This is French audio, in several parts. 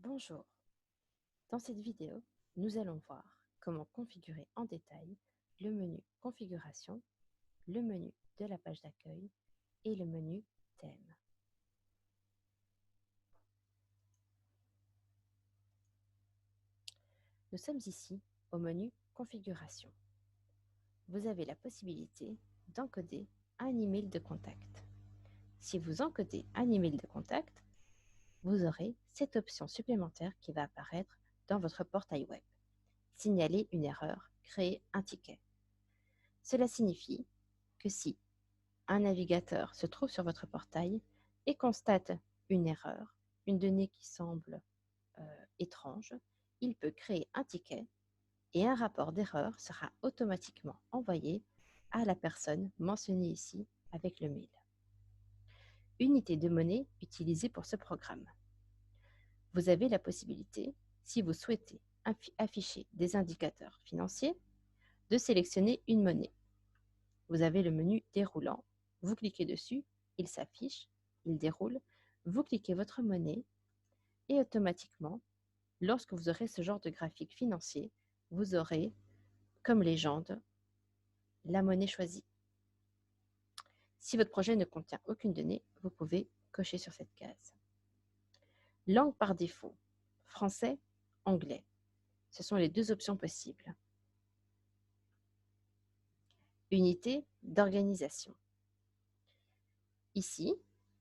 Bonjour, dans cette vidéo, nous allons voir comment configurer en détail le menu Configuration, le menu de la page d'accueil et le menu Thème. Nous sommes ici au menu Configuration. Vous avez la possibilité d'encoder un email de contact. Si vous encodez un email de contact, vous aurez cette option supplémentaire qui va apparaître dans votre portail web. Signaler une erreur, créer un ticket. Cela signifie que si un navigateur se trouve sur votre portail et constate une erreur, une donnée qui semble étrange, il peut créer un ticket et un rapport d'erreur sera automatiquement envoyé à la personne mentionnée ici avec le mail. Unité de monnaie utilisée pour ce programme. Vous avez la possibilité, si vous souhaitez afficher des indicateurs financiers, de sélectionner une monnaie. Vous avez le menu déroulant, vous cliquez dessus, il s'affiche, il déroule, vous cliquez votre monnaie et automatiquement, lorsque vous aurez ce genre de graphique financier, vous aurez comme légende la monnaie choisie. Si votre projet ne contient aucune donnée, vous pouvez cocher sur cette case. Langue par défaut, français, anglais. Ce sont les deux options possibles. Unité d'organisation. Ici,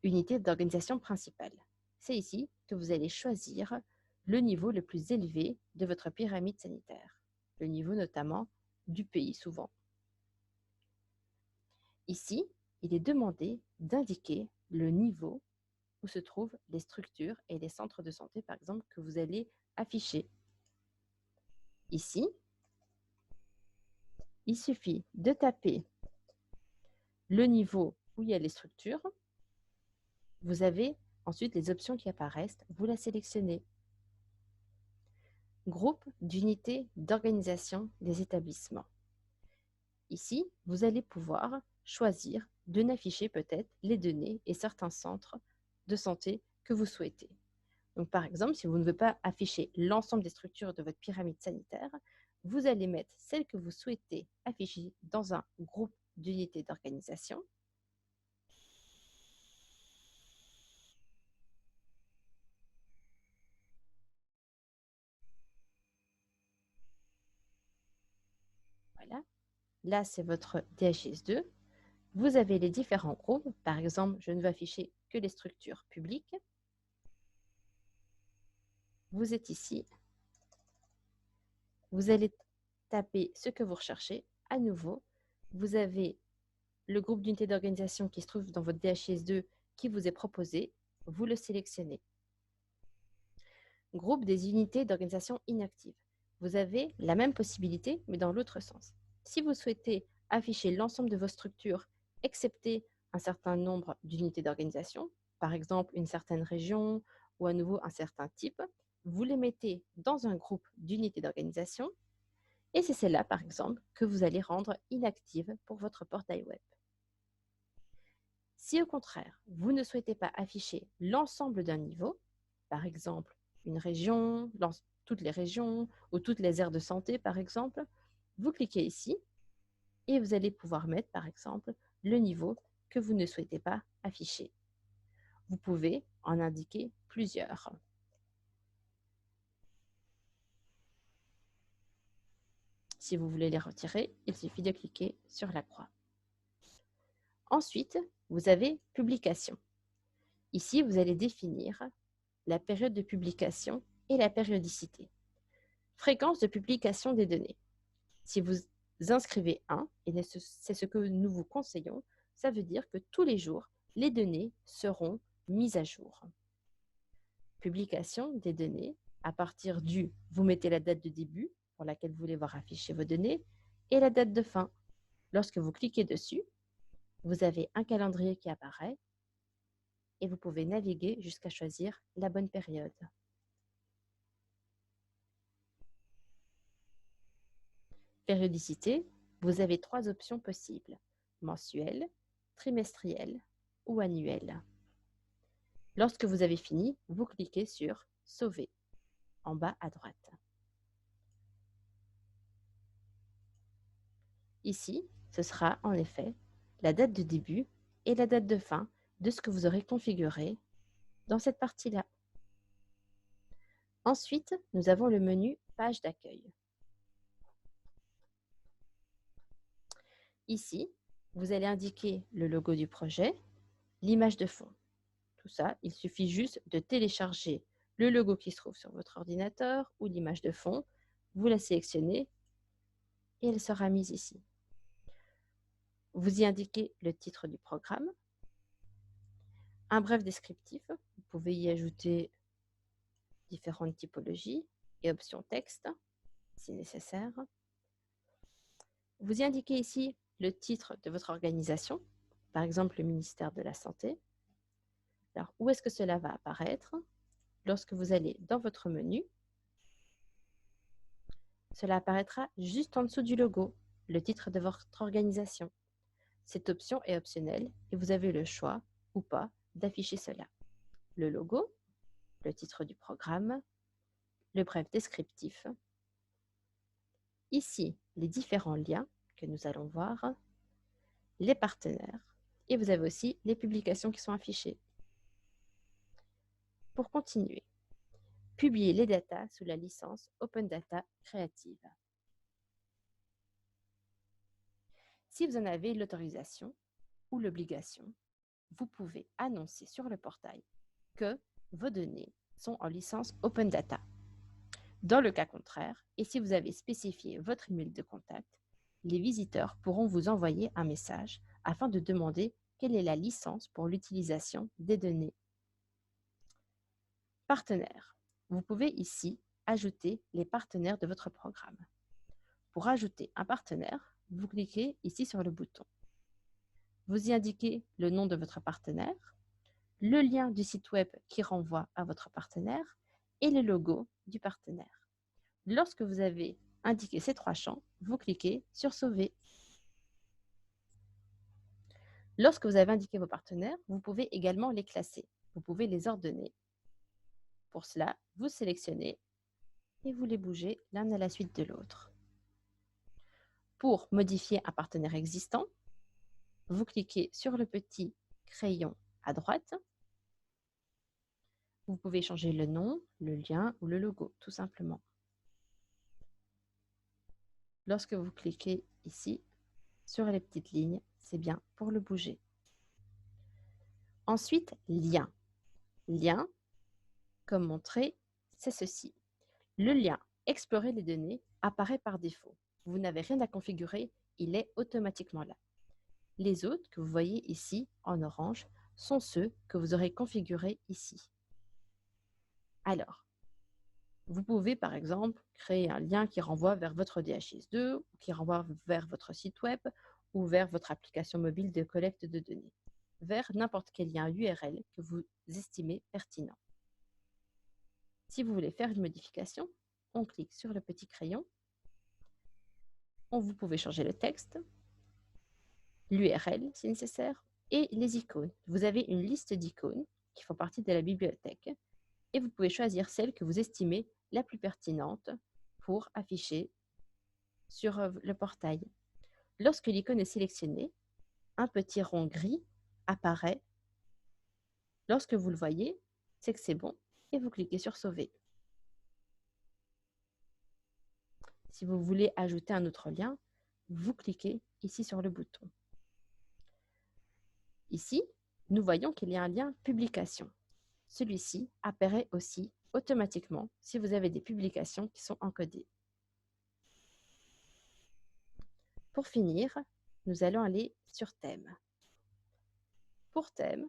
unité d'organisation principale. C'est ici que vous allez choisir le niveau le plus élevé de votre pyramide sanitaire, le niveau notamment du pays souvent. Ici, il est demandé d'indiquer le niveau où se trouvent les structures et les centres de santé, par exemple, que vous allez afficher. Ici, il suffit de taper le niveau où il y a les structures. Vous avez ensuite les options qui apparaissent, vous la sélectionnez. Groupe d'unités d'organisation des établissements. Ici, vous allez pouvoir choisir de n'afficher peut-être les données et certains centres de santé que vous souhaitez. Donc, par exemple, si vous ne voulez pas afficher l'ensemble des structures de votre pyramide sanitaire, vous allez mettre celles que vous souhaitez afficher dans un groupe d'unités d'organisation. Voilà. Là, c'est votre DHIS2. Vous avez les différents groupes. Par exemple, je ne veux afficher que les structures publiques. Vous êtes ici. Vous allez taper ce que vous recherchez. À nouveau, vous avez le groupe d'unités d'organisation qui se trouve dans votre DHIS2 qui vous est proposé. Vous le sélectionnez. Groupe des unités d'organisation inactives. Vous avez la même possibilité, mais dans l'autre sens. Si vous souhaitez afficher l'ensemble de vos structures, excepté un certain nombre d'unités d'organisation, par exemple une certaine région ou à nouveau un certain type, vous les mettez dans un groupe d'unités d'organisation et c'est celle-là, par exemple, que vous allez rendre inactive pour votre portail web. Si au contraire, vous ne souhaitez pas afficher l'ensemble d'un niveau, par exemple une région, toutes les régions ou toutes les aires de santé, par exemple, vous cliquez ici et vous allez pouvoir mettre, par exemple, le niveau que vous ne souhaitez pas afficher. Vous pouvez en indiquer plusieurs. Si vous voulez les retirer, il suffit de cliquer sur la croix. Ensuite, vous avez Publication. Ici, vous allez définir la période de publication et la périodicité. Fréquence de publication des données. Si vous inscrivez 1, et c'est ce que nous vous conseillons, ça veut dire que tous les jours, les données seront mises à jour. Publication des données, à partir du, vous mettez la date de début pour laquelle vous voulez voir afficher vos données et la date de fin. Lorsque vous cliquez dessus, vous avez un calendrier qui apparaît et vous pouvez naviguer jusqu'à choisir la bonne période. Périodicité, vous avez 3 options possibles, mensuelle, trimestrielle ou annuelle. Lorsque vous avez fini, vous cliquez sur Sauver. en bas à droite. Ici, ce sera en effet la date de début et la date de fin de ce que vous aurez configuré dans cette partie-là. Ensuite, nous avons le menu Page d'accueil. Ici, vous allez indiquer le logo du projet, l'image de fond. Tout ça, il suffit juste de télécharger le logo qui se trouve sur votre ordinateur ou l'image de fond. Vous la sélectionnez et elle sera mise ici. Vous y indiquez le titre du programme, un bref descriptif. Vous pouvez y ajouter différentes typologies et options texte si nécessaire. Vous y indiquez ici le titre de votre organisation, par exemple le ministère de la Santé. Alors, où est-ce que cela va apparaître? Lorsque vous allez dans votre menu, cela apparaîtra juste en dessous du logo, le titre de votre organisation. Cette option est optionnelle et vous avez le choix ou pas d'afficher cela. Le logo, le titre du programme, le bref descriptif. Ici, les différents liens que nous allons voir, les partenaires et vous avez aussi les publications qui sont affichées. Pour continuer, publier les datas sous la licence Open Data Creative. Si vous en avez l'autorisation ou l'obligation, vous pouvez annoncer sur le portail que vos données sont en licence Open Data. Dans le cas contraire, et si vous avez spécifié votre email de contact, les visiteurs pourront vous envoyer un message afin de demander quelle est la licence pour l'utilisation des données. Partenaires. Vous pouvez ici ajouter les partenaires de votre programme. Pour ajouter un partenaire, vous cliquez ici sur le bouton. Vous y indiquez le nom de votre partenaire, le lien du site web qui renvoie à votre partenaire et le logo du partenaire. Lorsque vous avez indiqué ces trois champs, vous cliquez sur Sauver. Lorsque vous avez indiqué vos partenaires, vous pouvez également les classer. Vous pouvez les ordonner. Pour cela, vous sélectionnez et vous les bougez l'un à la suite de l'autre. Pour modifier un partenaire existant, vous cliquez sur le petit crayon à droite. Vous pouvez changer le nom, le lien ou le logo, tout simplement. Lorsque vous cliquez ici sur les petites lignes, c'est bien pour le bouger. Ensuite, lien. Lien, comme montré, c'est ceci. Le lien Explorer les données apparaît par défaut. Vous n'avez rien à configurer, il est automatiquement là. Les autres que vous voyez ici en orange sont ceux que vous aurez configurés ici. Alors, vous pouvez par exemple créer un lien qui renvoie vers votre DHIS2, ou qui renvoie vers votre site web ou vers votre application mobile de collecte de données, vers n'importe quel lien URL que vous estimez pertinent. Si vous voulez faire une modification, on clique sur le petit crayon. Vous pouvez changer le texte, l'URL si nécessaire, et les icônes. Vous avez une liste d'icônes qui font partie de la bibliothèque et vous pouvez choisir celle que vous estimez la plus pertinente pour afficher sur le portail. Lorsque l'icône est sélectionnée, un petit rond gris apparaît. Lorsque vous le voyez, c'est que c'est bon et vous cliquez sur Sauver. Si vous voulez ajouter un autre lien, vous cliquez ici sur le bouton. Ici, nous voyons qu'il y a un lien Publication. Celui-ci apparaît aussi automatiquement si vous avez des publications qui sont encodées. Pour finir, nous allons aller sur Thème. Pour Thème,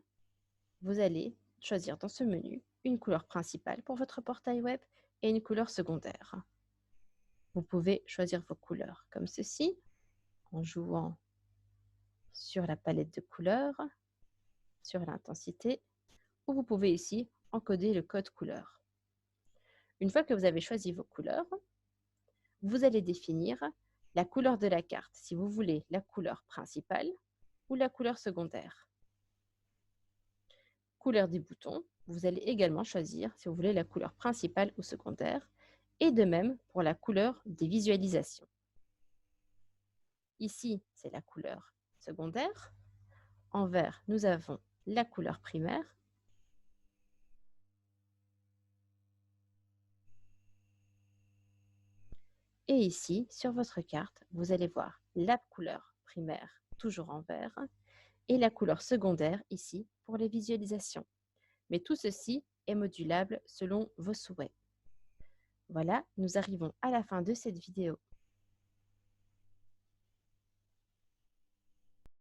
vous allez choisir dans ce menu une couleur principale pour votre portail web et une couleur secondaire. Vous pouvez choisir vos couleurs comme ceci, en jouant sur la palette de couleurs, sur l'intensité, ou vous pouvez ici encoder le code couleur. Une fois que vous avez choisi vos couleurs, vous allez définir la couleur de la carte, si vous voulez la couleur principale ou la couleur secondaire. Couleur des boutons, vous allez également choisir si vous voulez la couleur principale ou secondaire, et de même pour la couleur des visualisations. Ici, c'est la couleur secondaire. En vert, nous avons la couleur primaire. Et ici, sur votre carte, vous allez voir la couleur primaire, toujours en vert, et la couleur secondaire ici pour les visualisations. Mais tout ceci est modulable selon vos souhaits. Voilà, nous arrivons à la fin de cette vidéo